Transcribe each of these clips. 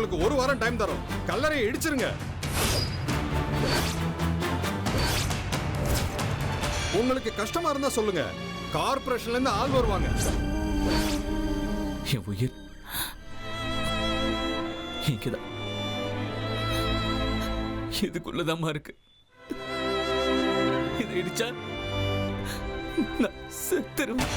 உங்களுக்கு 1 வாரம் டைம் தரோம். கல்லறையை இடிச்சிருங்க. உங்களுக்கு கஷ்டமா இருந்தா சொல்லுங்க, கார்பரேஷன்ல இருந்து ஆள் வருவாங்க. என் உயிர் இங்கதான் இதுக்குள்ளதாமா இருக்கு. இதை இடிச்சா நான் செத்துருவேன்.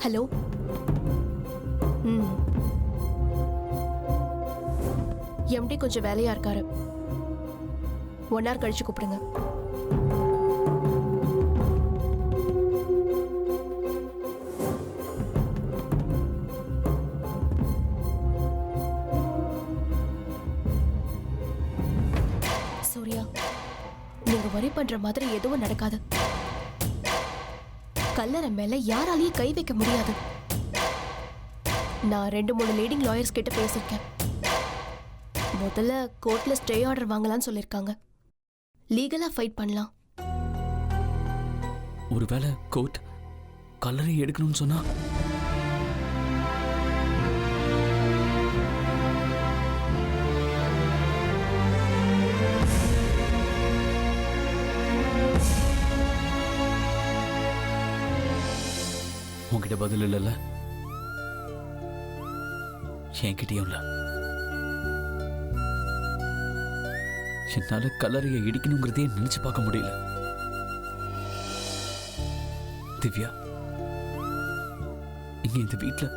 ஹலோ. எம்டி கொஞ்சம் வேலையா இருக்காரு. 1 hour கழிச்சு கூப்பிடுங்க. சூர்யா, நீங்க வரி பண்ற மாதிரி எதுவும் நடக்காது. கல்லறை மேல யாராலையும் கை வைக்க முடியாது. நான் 2-3 லீடிங் லாயர்ஸ் கிட்ட பேசிருக்கேன். முதல்ல கோர்ட்ல ஸ்டே ஆர்டர் வாங்கலாம்னு சொல்லிருக்காங்க. லீகலா ஃபைட் பண்ணலாம். ஒருவேளை கோர்ட் கல்லறை எடுக்கணும்னு சொன்னா உன்கிட்ட பதில் இல்லைல்ல, என்கிட்டயும் இல்ல. என்னால கல்லறையை இடிக்கணுங்கிறதே நினைச்சு பார்க்க முடியல. திவ்யா இங்க இந்த வீட்டுல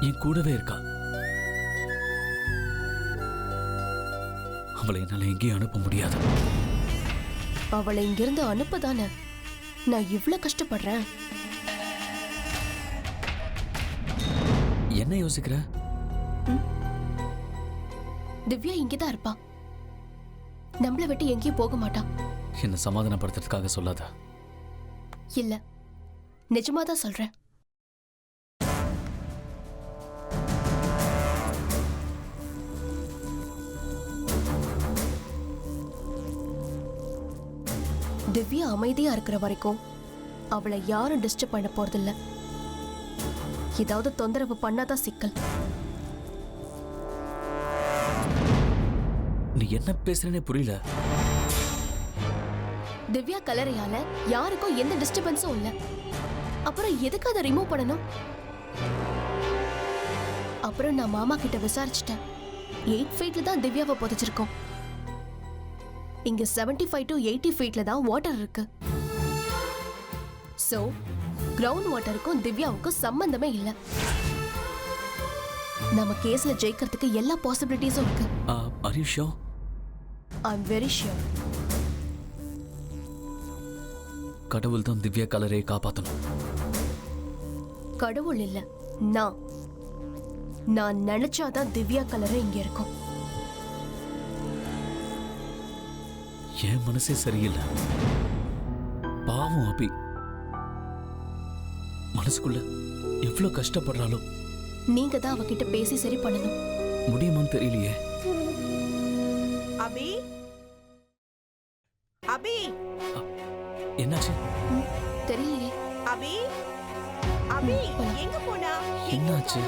என் கூடவே இருக்கா. அவளை என்னால எங்கேயும் அனுப்ப முடியாது. அவளை இங்கிருந்து அனுப்பதானே நான் இவ்வளவு கஷ்டப்படுறேன். என்ன யோசிக்கிற? திவ்யா இங்கதான் இருப்பா. நம்மளை விட்டு எங்கேயும் போக மாட்டா. என்ன சமாதானப்படுத்துறதுக்காக சொல்லாத. இல்ல, நிஜமாதான் சொல்றேன். திவ்யா அமைதியா இருக்கிற வரைக்கும் அவளை யாரும் டிஸ்டர்ப் பண்ண போறதில்ல. ஏதாவது தொந்தரவு பண்ணாதான் சிக்கல். நீ என்ன பேசுறேனே புரியல. திவ்யா கலரையால யாருக்கும் எந்த டிஸ்டர்பன்ஸும் இல்ல. அப்புறம் எதுக்கு அதை ரிமூவ் பண்ணணும்? அப்புறம் நான் மாமா கிட்ட விசாரிச்சிட்டேன். 8 ஃபீட்ல தான் திவ்யாவை புதைச்சிருக்கோம். இங்க 75 to 80 ஃபீட்ல தான் வாட்டர் இருக்கு. சோ கிரவுண்ட் வாட்டருக்கும் திவ்யாவுக்கும் சம்பந்தமே இல்ல. நம்ம கேஸ்ல ஜெயிக்கிறதுக்கு எல்லா பாசிபிலிட்டிஸும் இருக்கு. Are you sure? I'm very sure. கடவுள் தான் திவ்யா கலரையை காப்பாத்தணும். கடவுள் இல்ல, நான் நினைச்சாதான் திவ்யா கலரை இங்க இருக்கும். என் மனசே சரியில்லை. பாவம் அபி மனசுக்குள்ள எவ்வளவு கஷ்டப்படுறாளோ. நீங்க தான் அவகிட்ட பேசி சரி பண்ணணும். முடியுமான்னு தெரியலையே. அபி அபி என்னாச்சு? தெரியலையே. அபி அபி எங்க போனா? என்னாச்சு?